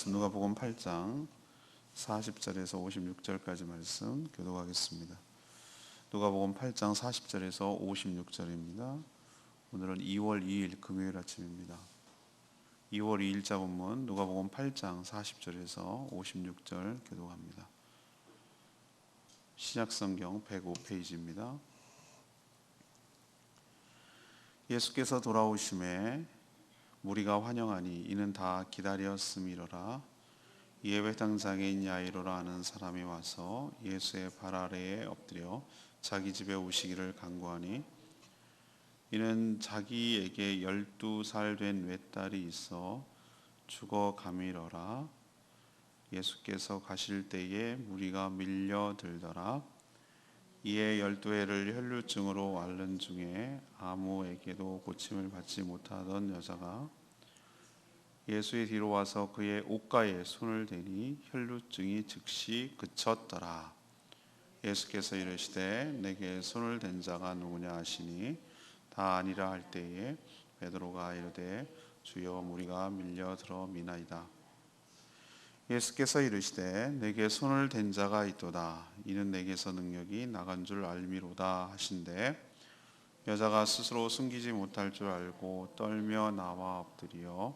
누가복음 8장 40절에서 56절까지 말씀 교독하겠습니다. 누가복음 8장 40절에서 56절입니다. 오늘은 2월 2일 금요일 아침입니다. 2월 2일자 본문 누가복음 8장 40절에서 56절 교독합니다. 신약성경 105페이지입니다. 예수께서 돌아오심에 무리가 환영하니 이는 다 기다렸음이로라. 이에 회당장인 야이로라 하는 사람이 와서 예수의 발 아래에 엎드려 자기 집에 오시기를 간구하니 이는 자기에게 12살 된 외딸이 있어 죽어가미러라. 예수께서 가실 때에 무리가 밀려들더라. 이에 12해를 혈루증으로 앓는 중에 아무에게도 고침을 받지 못하던 여자가 예수의 뒤로 와서 그의 옷가에 손을 대니 혈루증이 즉시 그쳤더라. 예수께서 이르시되 내게 손을 댄 자가 누구냐 하시니 다 아니라 할 때에 베드로가 이르되 주여 무리가 밀려들어 미나이다. 예수께서 이르시되 내게 손을 댄 자가 있도다. 이는 내게서 능력이 나간 줄 알미로다 하신대 여자가 스스로 숨기지 못할 줄 알고 떨며 나와 엎드려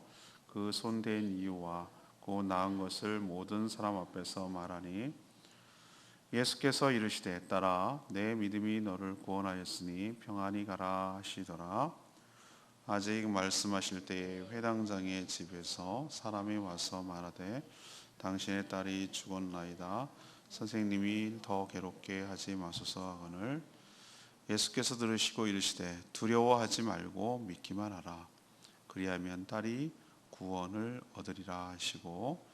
그 손 댄 이유와 그 나은 것을 모든 사람 앞에서 말하니 예수께서 이르시되 딸아 내 믿음이 너를 구원하였으니 평안히 가라 하시더라. 아직 말씀하실 때에 회당장의 집에서 사람이 와서 말하되 당신의 딸이 죽었나이다. 선생님이 더 괴롭게 하지 마소서 하거늘 예수께서 들으시고 이르시되 두려워하지 말고 믿기만 하라. 그리하면 딸이 구원을 얻으리라 하시고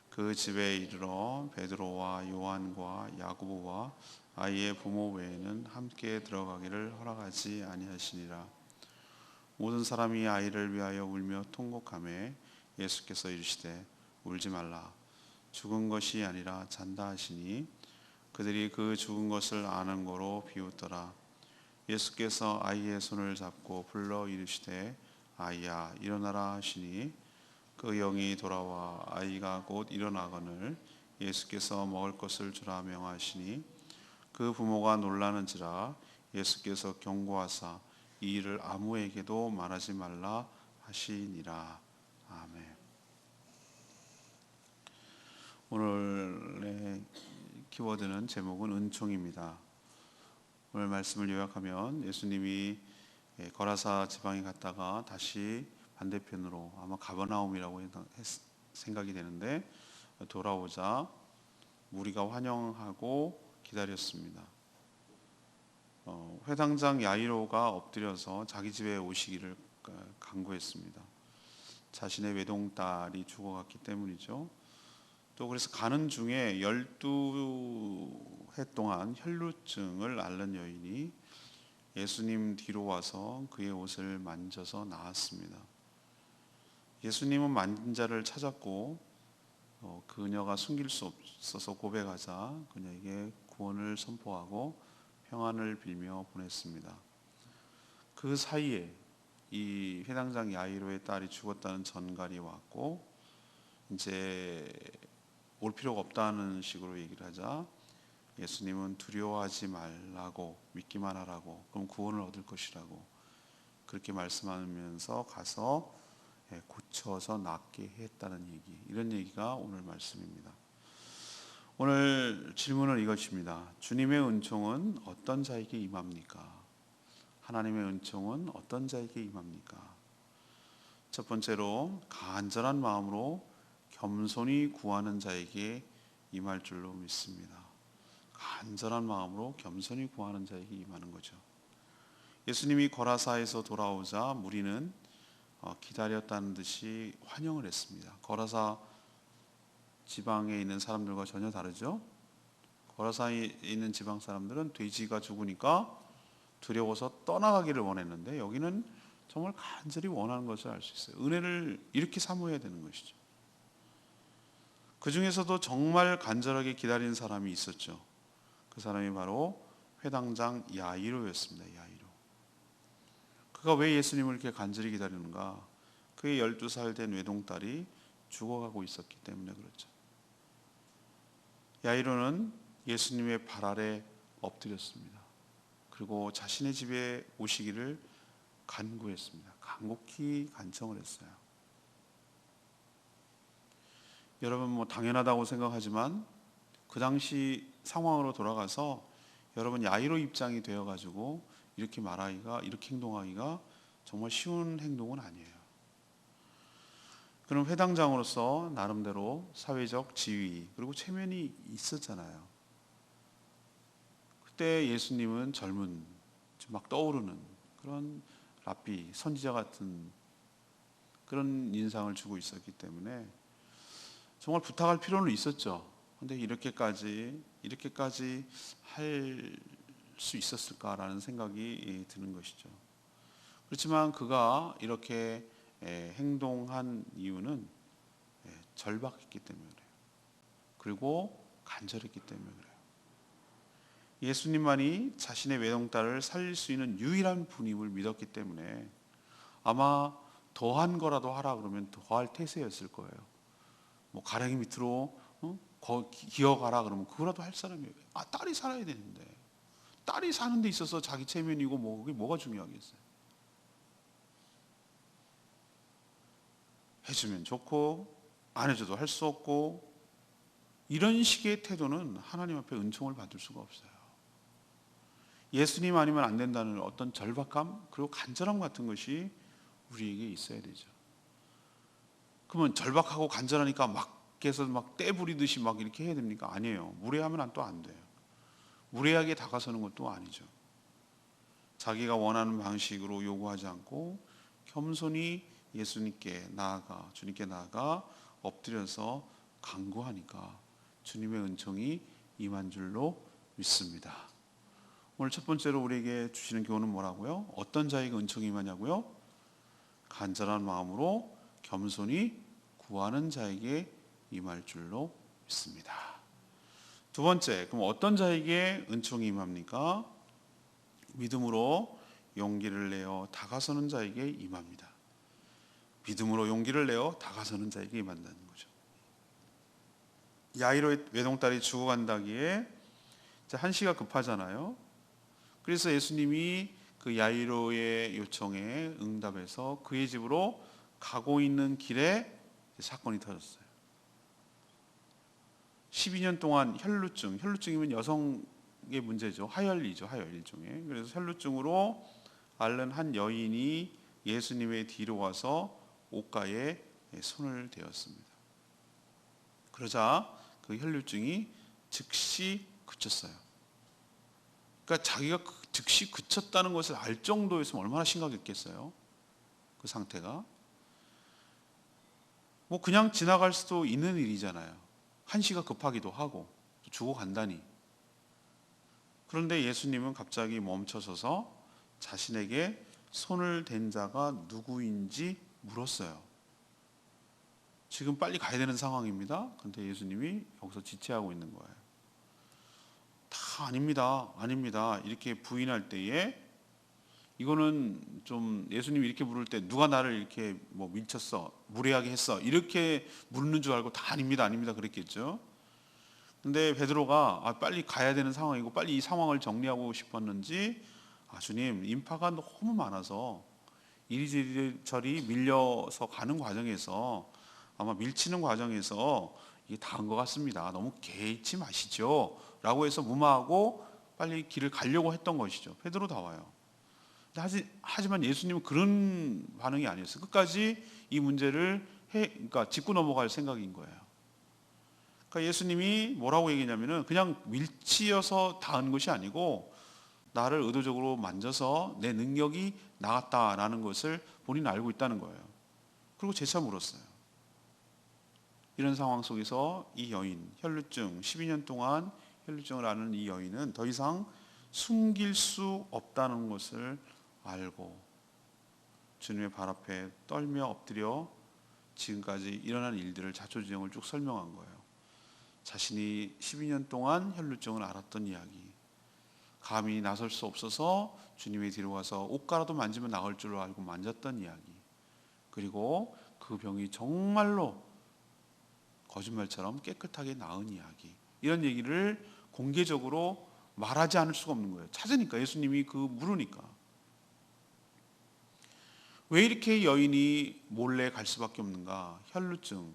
그 집에 이르러 베드로와 요한과 야고보와 아이의 부모 외에는 함께 들어가기를 허락하지 아니하시니라. 모든 사람이 아이를 위하여 울며 통곡하매 예수께서 이르시되 울지 말라. 죽은 것이 아니라 잔다 하시니 그들이 그 죽은 것을 아는 거로 비웃더라. 예수께서 아이의 손을 잡고 불러 이르시되 아이야 일어나라 하시니 그 영이 돌아와 아이가 곧 일어나거늘 예수께서 먹을 것을 주라 명하시니 그 부모가 놀라는지라. 예수께서 경고하사 이 일을 아무에게도 말하지 말라 하시니라. 아멘. 오늘의 키워드는 제목은 은총입니다. 오늘 말씀을 요약하면 예수님이 거라사 지방에 갔다가 다시 반대편으로 아마 가버나움이라고 생각이 되는데 돌아오자 무리가 환영하고 기다렸습니다. 회당장 야이로가 엎드려서 자기 집에 오시기를 간구했습니다. 자신의 외동딸이 죽어갔기 때문이죠. 또 그래서 가는 중에 12해 동안 혈루증을 앓는 여인이 예수님 뒤로 와서 그의 옷을 만져서 나았습니다. 예수님은 만진 자를 찾았고 그녀가 숨길 수 없어서 고백하자 그녀에게 구원을 선포하고 평안을 빌며 보냈습니다. 그 사이에 이 회당장 야이로의 딸이 죽었다는 전갈이 왔고 이제 올 필요가 없다는 식으로 얘기를 하자 예수님은 두려워하지 말라고 믿기만 하라고 그럼 구원을 얻을 것이라고 그렇게 말씀하면서 가서 고쳐서 낫게 했다는 얘기, 이런 얘기가 오늘 말씀입니다. 오늘 질문은 이것입니다. 주님의 은총은 어떤 자에게 임합니까? 하나님의 은총은 어떤 자에게 임합니까? 첫 번째로 간절한 마음으로 겸손히 구하는 자에게 임할 줄로 믿습니다. 간절한 마음으로 겸손히 구하는 자에게 임하는 거죠. 예수님이 거라사에서 돌아오자 무리는 기다렸다는 듯이 환영을 했습니다. 거라사 지방에 있는 사람들과 전혀 다르죠. 거라사에 있는 지방 사람들은 돼지가 죽으니까 두려워서 떠나가기를 원했는데 여기는 정말 간절히 원하는 것을 알 수 있어요. 은혜를 이렇게 사모해야 되는 것이죠. 그 중에서도 정말 간절하게 기다리는 사람이 있었죠. 그 사람이 바로 회당장 야이로였습니다. 야이로. 그가 왜 예수님을 이렇게 간절히 기다리는가? 그의 12살 된 외동딸이 죽어가고 있었기 때문에 그렇죠. 야이로는 예수님의 발 아래 엎드렸습니다. 그리고 자신의 집에 오시기를 간구했습니다. 간곡히 간청을 했어요. 여러분 뭐 당연하다고 생각하지만 그 당시 상황으로 돌아가서 여러분 야이로 입장이 되어가지고 이렇게 말하기가, 이렇게 행동하기가 정말 쉬운 행동은 아니에요. 그럼 회당장으로서 나름대로 사회적 지위 그리고 체면이 있었잖아요. 그때 예수님은 젊은, 막 떠오르는 그런 랍비, 선지자 같은 그런 인상을 주고 있었기 때문에 정말 부탁할 필요는 있었죠. 근데 이렇게까지 할 수 있었을까라는 생각이 드는 것이죠. 그렇지만 그가 이렇게 행동한 이유는 절박했기 때문에 그래요. 그리고 간절했기 때문에 그래요. 예수님만이 자신의 외동딸을 살릴 수 있는 유일한 분임을 믿었기 때문에 아마 더한 거라도 하라 그러면 더할 태세였을 거예요. 뭐 가랭이 밑으로 기어가라 그러면 그거라도 할 사람이에요. 딸이 살아야 되는데, 딸이 사는 데 있어서 자기 체면이고 뭐 그게 뭐가 중요하겠어요. 해주면 좋고 안 해줘도 할 수 없고, 이런 식의 태도는 하나님 앞에 은총을 받을 수가 없어요. 예수님 아니면 안 된다는 어떤 절박감 그리고 간절함 같은 것이 우리에게 있어야 되죠. 그러면 절박하고 간절하니까 막 계속 막 떼부리듯이 막 이렇게 해야 됩니까? 아니에요. 무례하면 또 안 돼요. 무례하게 다가서는 것도 아니죠. 자기가 원하는 방식으로 요구하지 않고 겸손히 예수님께 나아가, 주님께 나아가 엎드려서 간구하니까 주님의 은총이 임한 줄로 믿습니다. 오늘 첫 번째로 우리에게 주시는 교훈은 뭐라고요? 어떤 자에게 은총이 임하냐고요? 간절한 마음으로 겸손히 구하는 자에게 임할 줄로 믿습니다. 두 번째, 그럼 어떤 자에게 은총이 임합니까? 믿음으로 용기를 내어 다가서는 자에게 임합니다. 믿음으로 용기를 내어 다가서는 자에게 임한다는 거죠. 야이로의 외동딸이 죽어간다기에 한시가 급하잖아요. 그래서 예수님이 그 야이로의 요청에 응답해서 그의 집으로 가고 있는 길에 사건이 터졌어요. 12년 동안 혈루증이면 여성의 문제죠. 하열이죠. 하열 일종의. 그래서 혈루증으로 앓는 한 여인이 예수님의 뒤로 와서 옷가에 손을 대었습니다. 그러자 그 혈루증이 즉시 그쳤어요. 그러니까 자기가 즉시 그쳤다는 것을 알 정도였으면 얼마나 심각했겠어요. 그 상태가. 뭐 그냥 지나갈 수도 있는 일이잖아요. 한시가 급하기도 하고 죽어간다니. 그런데 예수님은 갑자기 멈춰서서 자신에게 손을 댄 자가 누구인지 물었어요. 지금 빨리 가야 되는 상황입니다. 그런데 예수님이 여기서 지체하고 있는 거예요. 다 아닙니다 이렇게 부인할 때에, 이거는 좀 예수님이 이렇게 물을 때 누가 나를 이렇게 뭐 밀쳤어, 무례하게 했어, 이렇게 묻는 줄 알고 다 아닙니다 그랬겠죠. 근데 베드로가 빨리 가야 되는 상황이고 빨리 이 상황을 정리하고 싶었는지, 주님, 인파가 너무 많아서 이리저리 밀려서 가는 과정에서, 아마 밀치는 과정에서 이게 다한 것 같습니다. 너무 개의치 마시죠 라고 해서 무마하고 빨리 길을 가려고 했던 것이죠. 베드로 다 와요. 하지만 예수님은 그런 반응이 아니었어요. 끝까지 이 문제를 그러니까 짚고 넘어갈 생각인 거예요. 그러니까 예수님이 뭐라고 얘기냐면은 그냥 밀치어서 닿은 것이 아니고 나를 의도적으로 만져서 내 능력이 나갔다라는 것을 본인은 알고 있다는 거예요. 그리고 재차 물었어요. 이런 상황 속에서 이 여인, 혈루증 12년 동안 혈루증을 앓는 이 여인은 더 이상 숨길 수 없다는 것을 알고 주님의 발 앞에 떨며 엎드려 지금까지 일어난 일들을 자초지종을 쭉 설명한 거예요. 자신이 12년 동안 혈루증을 앓았던 이야기, 감히 나설 수 없어서 주님의 뒤로 가서 옷가라도 만지면 나을 줄로 알고 만졌던 이야기, 그리고 그 병이 정말로 거짓말처럼 깨끗하게 나은 이야기, 이런 얘기를 공개적으로 말하지 않을 수가 없는 거예요. 찾으니까, 예수님이 물으니까. 왜 이렇게 여인이 몰래 갈 수밖에 없는가? 혈루증,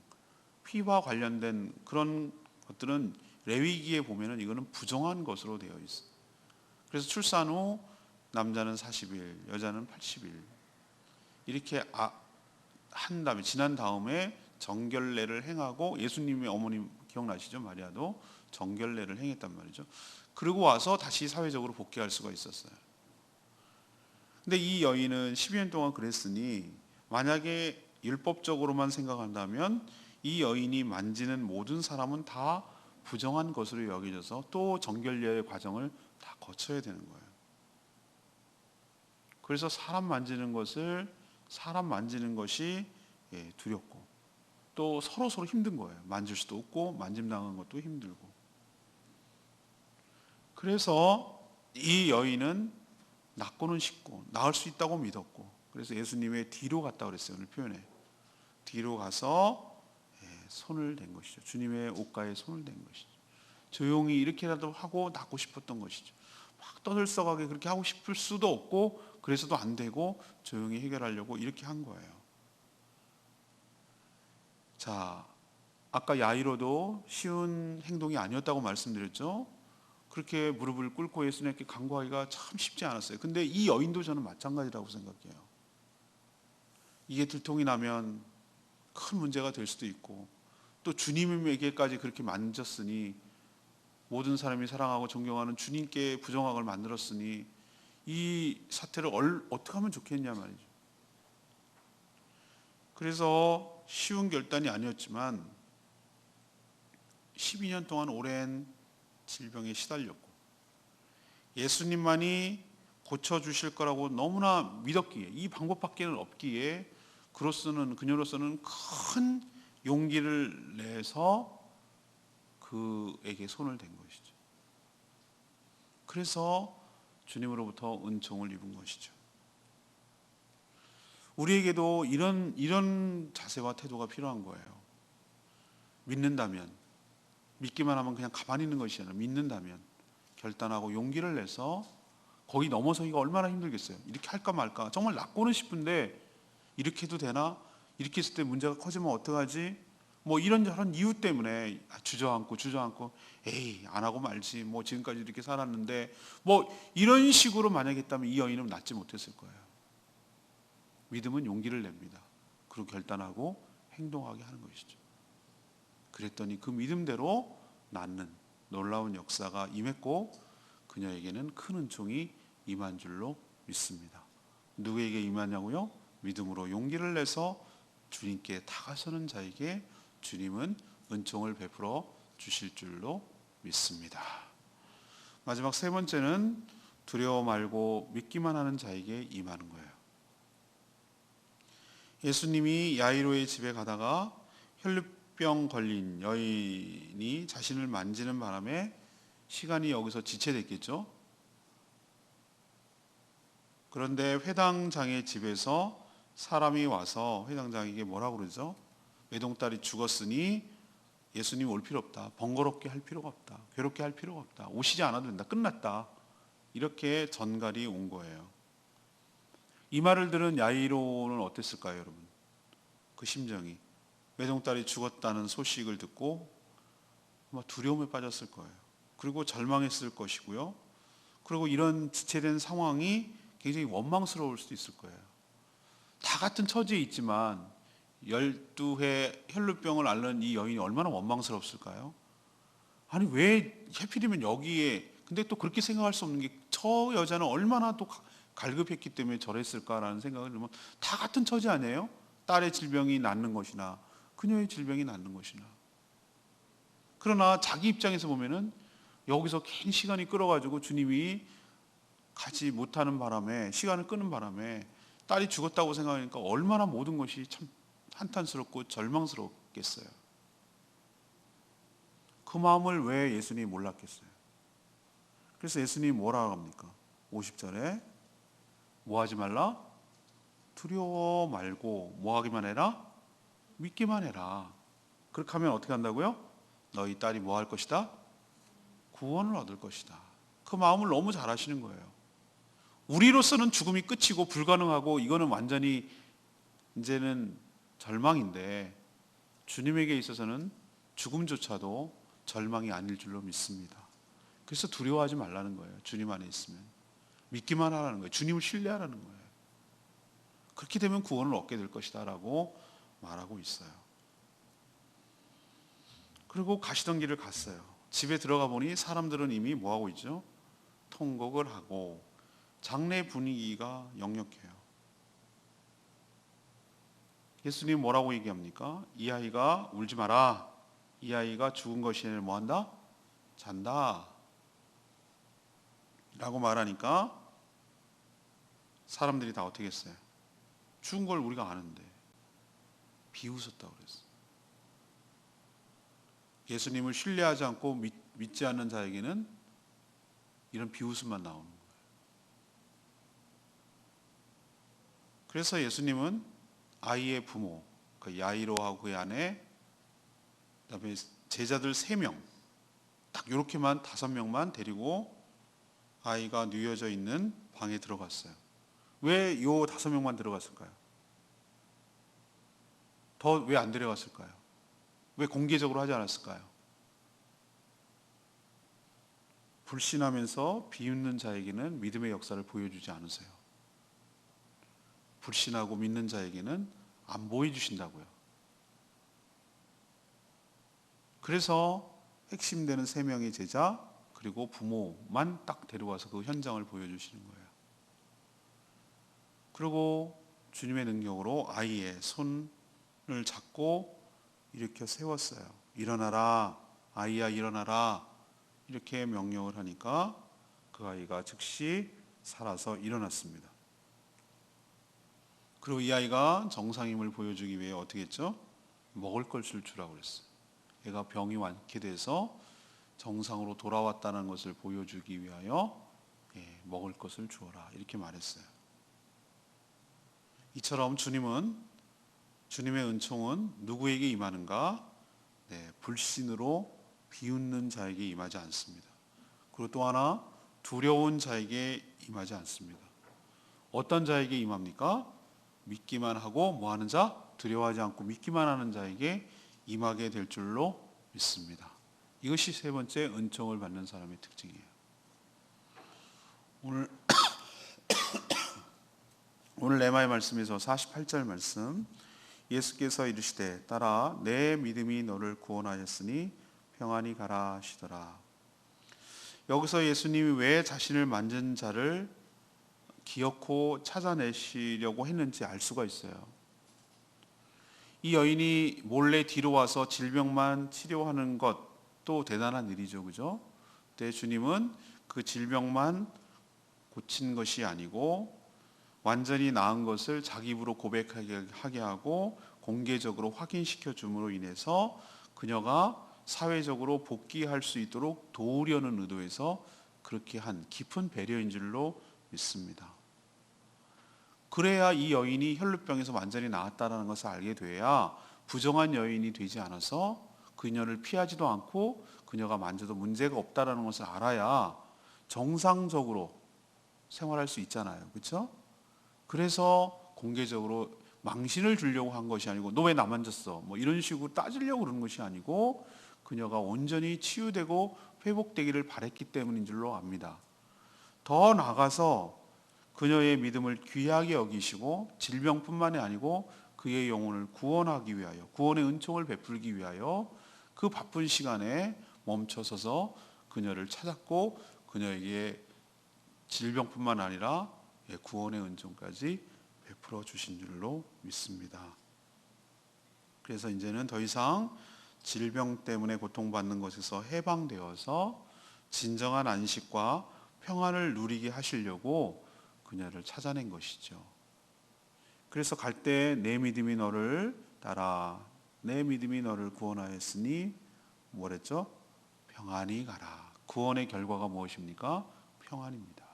피와 관련된 그런 것들은 레위기에 보면은 이거는 부정한 것으로 되어 있어요. 그래서 출산 후 남자는 40일, 여자는 80일 이렇게 한 다음에, 지난 다음에 정결례를 행하고, 예수님의 어머님 기억나시죠? 마리아도 정결례를 행했단 말이죠. 그리고 와서 다시 사회적으로 복귀할 수가 있었어요. 근데 이 여인은 12년 동안 그랬으니, 만약에 율법적으로만 생각한다면 이 여인이 만지는 모든 사람은 다 부정한 것으로 여겨져서 또 정결례의 과정을 다 거쳐야 되는 거예요. 그래서 사람 만지는 것이 두렵고, 또 서로 힘든 거예요. 만질 수도 없고 만짐당한 것도 힘들고. 그래서 이 여인은 낫고는 싶고 나을 수 있다고 믿었고, 그래서 예수님의 뒤로 갔다 그랬어요. 오늘 표현에 뒤로 가서 손을 댄 것이죠. 주님의 옷가에 손을 댄 것이죠. 조용히 이렇게라도 하고 낫고 싶었던 것이죠. 막 떠들썩하게 그렇게 하고 싶을 수도 없고, 그래서도 안 되고 조용히 해결하려고 이렇게 한 거예요. 자, 아까 야이로도 쉬운 행동이 아니었다고 말씀드렸죠. 그렇게 무릎을 꿇고 예수님께 간구하기가 참 쉽지 않았어요. 근데 이 여인도 저는 마찬가지라고 생각해요. 이게 들통이 나면 큰 문제가 될 수도 있고, 또 주님에게까지 그렇게 만졌으니, 모든 사람이 사랑하고 존경하는 주님께 부정함을 만들었으니 이 사태를 어떻게 하면 좋겠냐 말이죠. 그래서 쉬운 결단이 아니었지만 12년 동안 오랜 질병에 시달렸고, 예수님만이 고쳐주실 거라고 너무나 믿었기에, 이 방법밖에는 없기에 그녀로서는 큰 용기를 내서 그에게 손을 댄 것이죠. 그래서 주님으로부터 은총을 입은 것이죠. 우리에게도 이런 자세와 태도가 필요한 거예요. 믿는다면, 믿기만 하면 그냥 가만히 있는 것이 아니라 믿는다면 결단하고 용기를 내서, 거기 넘어서기가 얼마나 힘들겠어요. 이렇게 할까 말까, 정말 낫고는 싶은데 이렇게 해도 되나? 이렇게 했을 때 문제가 커지면 어떡하지? 이런저런 이유 때문에 주저앉고 에이, 안 하고 말지, 지금까지 이렇게 살았는데, 이런 식으로 만약에 했다면 이 여인은 낫지 못했을 거예요. 믿음은 용기를 냅니다. 그리고 결단하고 행동하게 하는 것이죠. 그랬더니 그 믿음대로 낫는 놀라운 역사가 임했고, 그녀에게는 큰 은총이 임한 줄로 믿습니다. 누구에게 임하냐고요? 믿음으로 용기를 내서 주님께 다가서는 자에게 주님은 은총을 베풀어 주실 줄로 믿습니다. 마지막 세 번째는 두려워 말고 믿기만 하는 자에게 임하는 거예요. 예수님이 야이로의 집에 가다가 혈루병 걸린 여인이 자신을 만지는 바람에 시간이 여기서 지체됐겠죠. 그런데 회당장의 집에서 사람이 와서 회당장에게 뭐라고 그러죠? 외동딸이 죽었으니 예수님 올 필요 없다. 번거롭게 할 필요가 없다. 괴롭게 할 필요가 없다. 오시지 않아도 된다. 끝났다. 이렇게 전갈이 온 거예요. 이 말을 들은 야이로는 어땠을까요, 여러분? 그 심정이, 외동딸이 죽었다는 소식을 듣고 아마 두려움에 빠졌을 거예요. 그리고 절망했을 것이고요. 그리고 이런 지체된 상황이 굉장히 원망스러울 수도 있을 거예요. 다 같은 처지에 있지만 12회 혈루병을 앓는 이 여인이 얼마나 원망스럽을까요? 아니, 왜 하필이면 여기에, 근데 또 그렇게 생각할 수 없는 게, 저 여자는 얼마나 또 갈급했기 때문에 저랬을까라는 생각을 하면, 다 같은 처지 아니에요? 딸의 질병이 낫는 것이나 그녀의 질병이 낫는 것이나. 그러나 자기 입장에서 보면은 여기서 괜히 시간이 끌어가지고 주님이 가지 못하는 바람에, 시간을 끄는 바람에 딸이 죽었다고 생각하니까 얼마나 모든 것이 참 한탄스럽고 절망스럽겠어요. 그 마음을 왜 예수님이 몰랐겠어요? 그래서 예수님이 뭐라고 합니까? 50절에 뭐 하지 말라? 두려워 말고 뭐 하기만 해라? 믿기만 해라. 그렇게 하면 어떻게 한다고요? 너희 딸이 뭐 할 것이다? 구원을 얻을 것이다. 그 마음을 너무 잘 아시는 거예요. 우리로서는 죽음이 끝이고 불가능하고 이거는 완전히 이제는 절망인데, 주님에게 있어서는 죽음조차도 절망이 아닐 줄로 믿습니다. 그래서 두려워하지 말라는 거예요. 주님 안에 있으면 믿기만 하라는 거예요. 주님을 신뢰하라는 거예요. 그렇게 되면 구원을 얻게 될 것이다 라고 말하고 있어요. 그리고 가시던 길을 갔어요. 집에 들어가 보니 사람들은 이미 뭐하고 있죠? 통곡을 하고 장례 분위기가 역력해요. 예수님 뭐라고 얘기합니까? 이 아이가 울지 마라. 이 아이가 죽은 것이 아니라 뭐한다? 잔다 라고 말하니까 사람들이 다 어떻게 했어요? 죽은 걸 우리가 아는데 비웃었다고 그랬어요. 예수님을 신뢰하지 않고 믿지 않는 자에게는 이런 비웃음만 나오는 거예요. 그래서 예수님은 아이의 부모, 그 야이로하고 그의 아내, 그다음에 제자들 3명, 딱 이렇게만 5명만 데리고 아이가 누워져 있는 방에 들어갔어요. 왜 이 5명만 들어갔을까요? 더 왜 안 데려갔을까요? 왜 공개적으로 하지 않았을까요? 불신하면서 비웃는 자에게는 믿음의 역사를 보여주지 않으세요. 불신하고 믿는 자에게는 안 보여주신다고요. 그래서 핵심되는 3명의 제자 그리고 부모만 딱 데려와서 그 현장을 보여주시는 거예요. 그리고 주님의 능력으로 아이의 손을 잡고 일으켜 세웠어요. 일어나라, 아이야 일어나라, 이렇게 명령을 하니까 그 아이가 즉시 살아서 일어났습니다. 그리고 이 아이가 정상임을 보여주기 위해 어떻게 했죠? 먹을 것을 주라고 그랬어요. 얘가 병이 완쾌돼서 정상으로 돌아왔다는 것을 보여주기 위하여 먹을 것을 주어라, 이렇게 말했어요. 이처럼 주님의 은총은 누구에게 임하는가? 불신으로 비웃는 자에게 임하지 않습니다. 그리고 또 하나, 두려운 자에게 임하지 않습니다. 어떤 자에게 임합니까? 믿기만 하고 뭐하는 자? 두려워하지 않고 믿기만 하는 자에게 임하게 될 줄로 믿습니다. 이것이 3번째 은총을 받는 사람의 특징이에요. 오늘 레마의 말씀에서 48절 말씀, 예수께서 이르시되 딸아 내 믿음이 너를 구원하였으니 평안히 가라 하시더라. 여기서 예수님이 왜 자신을 만진 자를 기어코 찾아내시려고 했는지 알 수가 있어요. 이 여인이 몰래 뒤로 와서 질병만 치료하는 것도 대단한 일이죠, 그죠? 근데 주님은 그 질병만 고친 것이 아니고 완전히 나은 것을 자기 입으로 고백하게 하고 공개적으로 확인시켜 줌으로 인해서 그녀가 사회적으로 복귀할 수 있도록 도우려는 의도에서 그렇게 한 깊은 배려인 줄로 믿습니다. 그래야 이 여인이 혈루병에서 완전히 나았다는 것을 알게 돼야 부정한 여인이 되지 않아서 그녀를 피하지도 않고 그녀가 만져도 문제가 없다는 것을 알아야 정상적으로 생활할 수 있잖아요. 그렇죠? 그래서 공개적으로 망신을 주려고 한 것이 아니고 너 왜 나 만졌어? 뭐 이런 식으로 따지려고 그런 것이 아니고 그녀가 온전히 치유되고 회복되기를 바랬기 때문인 줄로 압니다. 더 나아가서 그녀의 믿음을 귀하게 여기시고 질병뿐만이 아니고 그의 영혼을 구원하기 위하여, 구원의 은총을 베풀기 위하여 그 바쁜 시간에 멈춰서서 그녀를 찾았고 그녀에게 질병뿐만 아니라 구원의 은총까지 베풀어 주신 줄로 믿습니다. 그래서 이제는 더 이상 질병 때문에 고통받는 것에서 해방되어서 진정한 안식과 평안을 누리게 하시려고 그녀를 찾아낸 것이죠. 그래서 갈 때 내 믿음이 너를 따라, 내 믿음이 너를 구원하였으니 뭐랬죠? 평안히 가라. 구원의 결과가 무엇입니까? 평안입니다.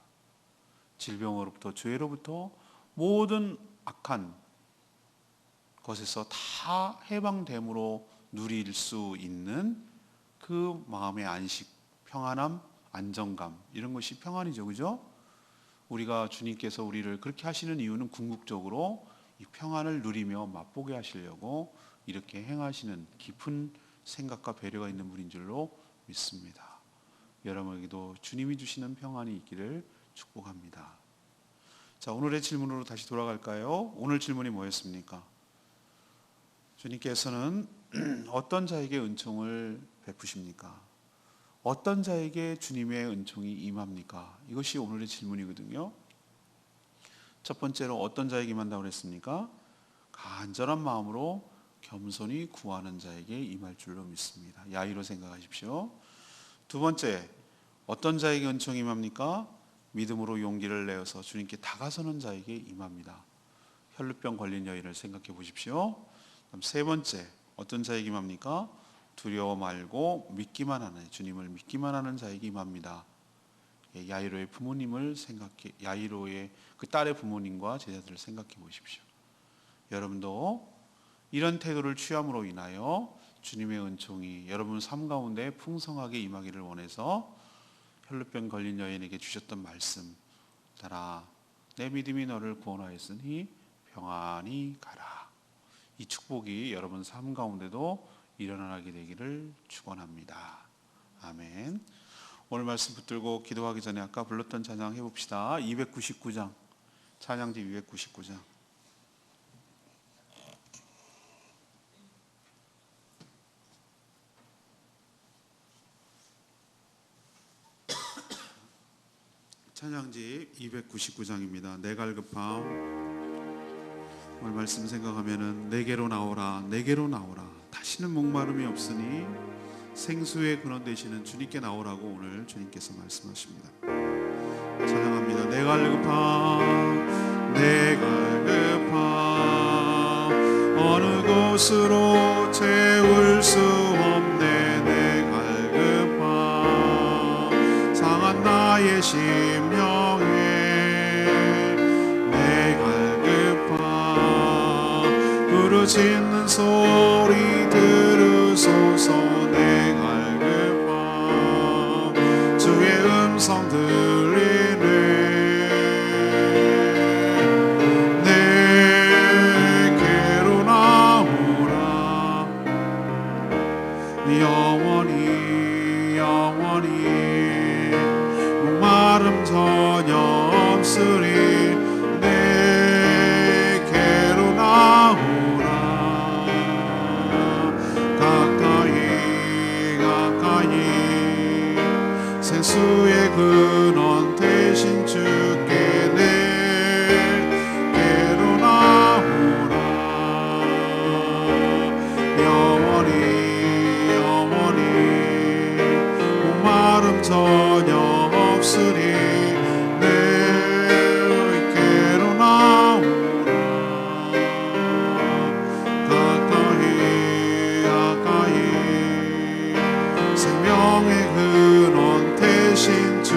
질병으로부터, 죄로부터, 모든 악한 것에서 다 해방됨으로 누릴 수 있는 그 마음의 안식, 평안함, 안정감, 이런 것이 평안이죠. 그죠? 우리가 주님께서 우리를 그렇게 하시는 이유는 궁극적으로 이 평안을 누리며 맛보게 하시려고 이렇게 행하시는 깊은 생각과 배려가 있는 분인 줄로 믿습니다. 여러분에게도 주님이 주시는 평안이 있기를 축복합니다. 자, 오늘의 질문으로 다시 돌아갈까요? 오늘 질문이 뭐였습니까? 주님께서는 어떤 자에게 은총을 베푸십니까? 어떤 자에게 주님의 은총이 임합니까? 이것이 오늘의 질문이거든요. 첫 번째로 어떤 자에게 임한다고 그랬습니까? 간절한 마음으로 겸손히 구하는 자에게 임할 줄로 믿습니다. 야의로 생각하십시오. 두 번째, 어떤 자에게 은총이 임합니까? 믿음으로 용기를 내어서 주님께 다가서는 자에게 임합니다. 혈루병 걸린 여인을 생각해 보십시오. 그럼 세 번째, 어떤 자에게 임합니까? 두려워 말고 믿기만 하는, 주님을 믿기만 하는 자에게 임합니다. 야이로의 부모님을 생각해, 야이로의 그 딸의 부모님과 제자들을 생각해 보십시오. 여러분도 이런 태도를 취함으로 인하여 주님의 은총이 여러분 삶 가운데 풍성하게 임하기를 원해서 혈루병 걸린 여인에게 주셨던 말씀 따라 내 믿음이 너를 구원하였으니 평안히 가라. 이 축복이 여러분 삶 가운데도 일어나게 되기를 축원합니다. 아멘. 오늘 말씀 붙들고 기도하기 전에 아까 불렀던 찬양 해봅시다. 299장, 찬양지 299장. 찬양지 299장입니다. 내 갈급함. 오늘 말씀 생각하면은 내게로 나오라, 내게로 나오라. 다시는 목마름이 없으니 생수의 근원 되시는 주님께 나오라고 오늘 주님께서 말씀하십니다. 찬양합니다. 내 갈급함, 내 갈급함 어느 곳으로 채울 수 없네. 내 갈급함 상한 나의 심령에 내 갈급함 부르짖는 소리 들으소서. 내 갈급함 주의 음성 들리네. 내게로 나오라. 영원히 영원히 목마름 전혀 없으리. 내게로 나오라. 가까이 가까이 생수의 근원 되신 주께 내게로 나오라. 영원히 영원히 목마름 전혀 없으리. 내게로 나오라. 가까이 가까이 생명의 근원 되신 주께.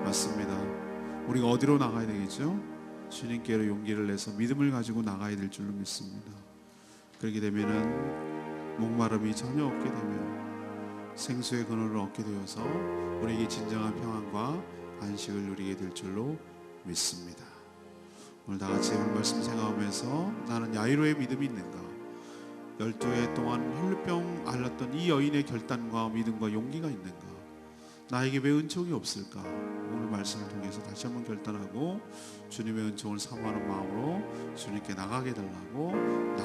맞습니다. 우리가 어디로 나가야 되겠죠? 주님께로 용기를 내서 믿음을 가지고 나가야 될 줄로 믿습니다. 그렇게 되면은 목마름이 전혀 없게 되며 생수의 근원을 얻게 되어서 우리에게 진정한 평안과 안식을 누리게 될 줄로 믿습니다. 오늘 다 같이 오늘 말씀 생각하면서 나는 야이로의 믿음이 있는가? 12해 동안 혈루병 앓았던 이 여인의 결단과 믿음과 용기가 있는가? 나에게 왜 은총이 없을까? 오늘 말씀을 통해서 다시 한번 결단하고 주님의 은총을 사모하는 마음으로 주님께 나가게 달라고 다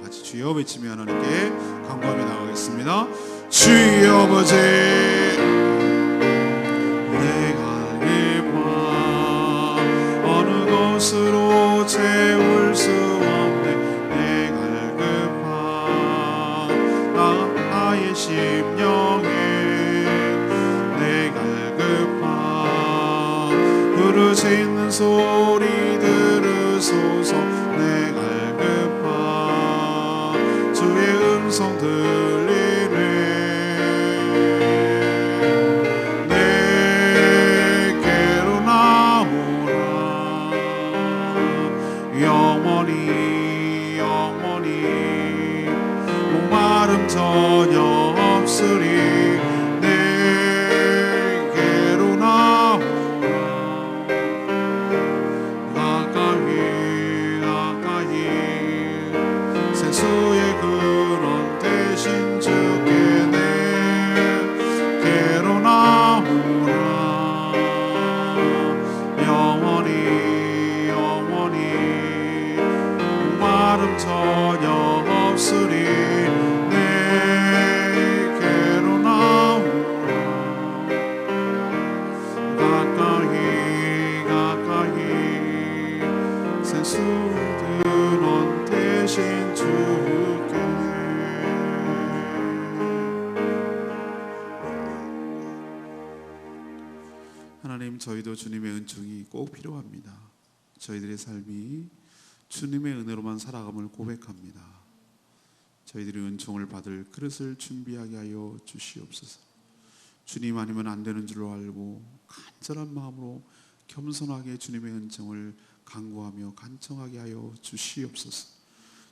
같이 주여 외치며 하나님께 간구하며 나가겠습니다. 주여 아버지, 내 갈급함 어느 곳으로 채울 수 없네. 내 갈급함 나의 심령에 내 갈급함 부르짖는 소리 들으소서. 내 갈급함 주의 음성 들리네. 전혀 없으리 내게로 나오라 가까이 가까이 생수의 근원 되신 주께 내게로 나오라 영원히 영원히 목마름 전혀 없으리 내게로 나오라 가까이 가까이 생수의 근원 되신 주께 하나님, 저희도 주님의 은총이 꼭 필요합니다. 저희들의 삶이 주님의 은혜로만 살아감을 고백합니다. 저희들이 은총을 받을 그릇을 준비하게 하여 주시옵소서. 주님 아니면 안 되는 줄로 알고 간절한 마음으로 겸손하게 주님의 은총을 간구하며 간청하게 하여 주시옵소서.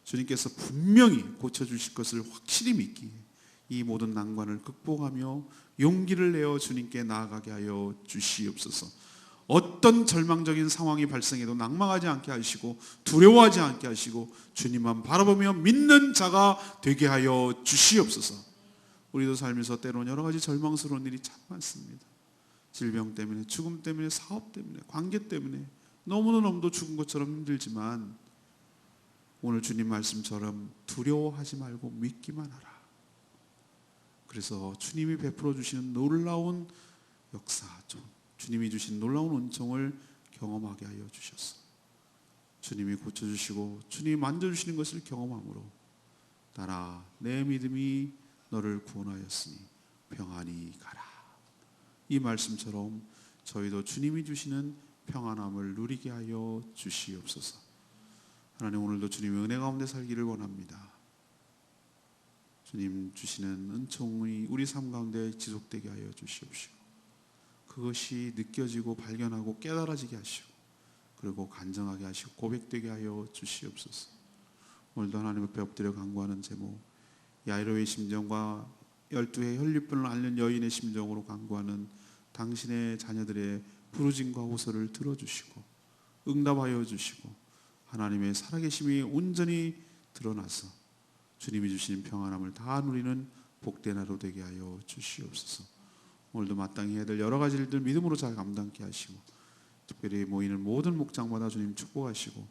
주님께서 분명히 고쳐주실 것을 확실히 믿기에 이 모든 난관을 극복하며 용기를 내어 주님께 나아가게 하여 주시옵소서. 어떤 절망적인 상황이 발생해도 낭망하지 않게 하시고 두려워하지 않게 하시고 주님만 바라보며 믿는 자가 되게 하여 주시옵소서. 우리도 살면서 때로는 여러 가지 절망스러운 일이 참 많습니다. 질병 때문에, 죽음 때문에, 사업 때문에, 관계 때문에 너무도 죽은 것처럼 힘들지만 오늘 주님 말씀처럼 두려워하지 말고 믿기만 하라. 그래서 주님이 베풀어 주시는 놀라운 역사, 주님이 주신 놀라운 은총을 경험하게 하여 주셨어. 주님이 고쳐주시고 주님이 만져주시는 것을 경험함으로 따라 내 믿음이 너를 구원하였으니 평안히 가라. 이 말씀처럼 저희도 주님이 주시는 평안함을 누리게 하여 주시옵소서. 하나님, 오늘도 주님의 은혜 가운데 살기를 원합니다. 주님 주시는 은총이 우리 삶 가운데 지속되게 하여 주시옵시고 그것이 느껴지고 발견하고 깨달아지게 하시고 그리고 간증하게 하시고 고백되게 하여 주시옵소서. 오늘도 하나님 앞에 엎드려 간구하는 제목, 야이로의 심정과 12의 혈류병을 앓는 여인의 심정으로 간구하는 당신의 자녀들의 부르짖과 호소를 들어주시고 응답하여 주시고 하나님의 살아계심이 온전히 드러나서 주님이 주신 평안함을 다 누리는 복된 하루 되게 하여 주시옵소서. 오늘도 마땅히 해야 될 여러 가지 일들 믿음으로 잘 감당케 하시고 특별히 모이는 모든 목장마다 주님 축복하시고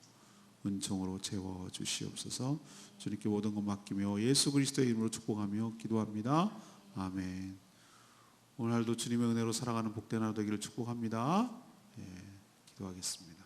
은총으로 채워 주시옵소서. 주님께 모든 것 맡기며 예수 그리스도의 이름으로 축복하며 기도합니다. 아멘. 오늘도 주님의 은혜로 살아가는 복된 하루 되기를 축복합니다. 기도하겠습니다.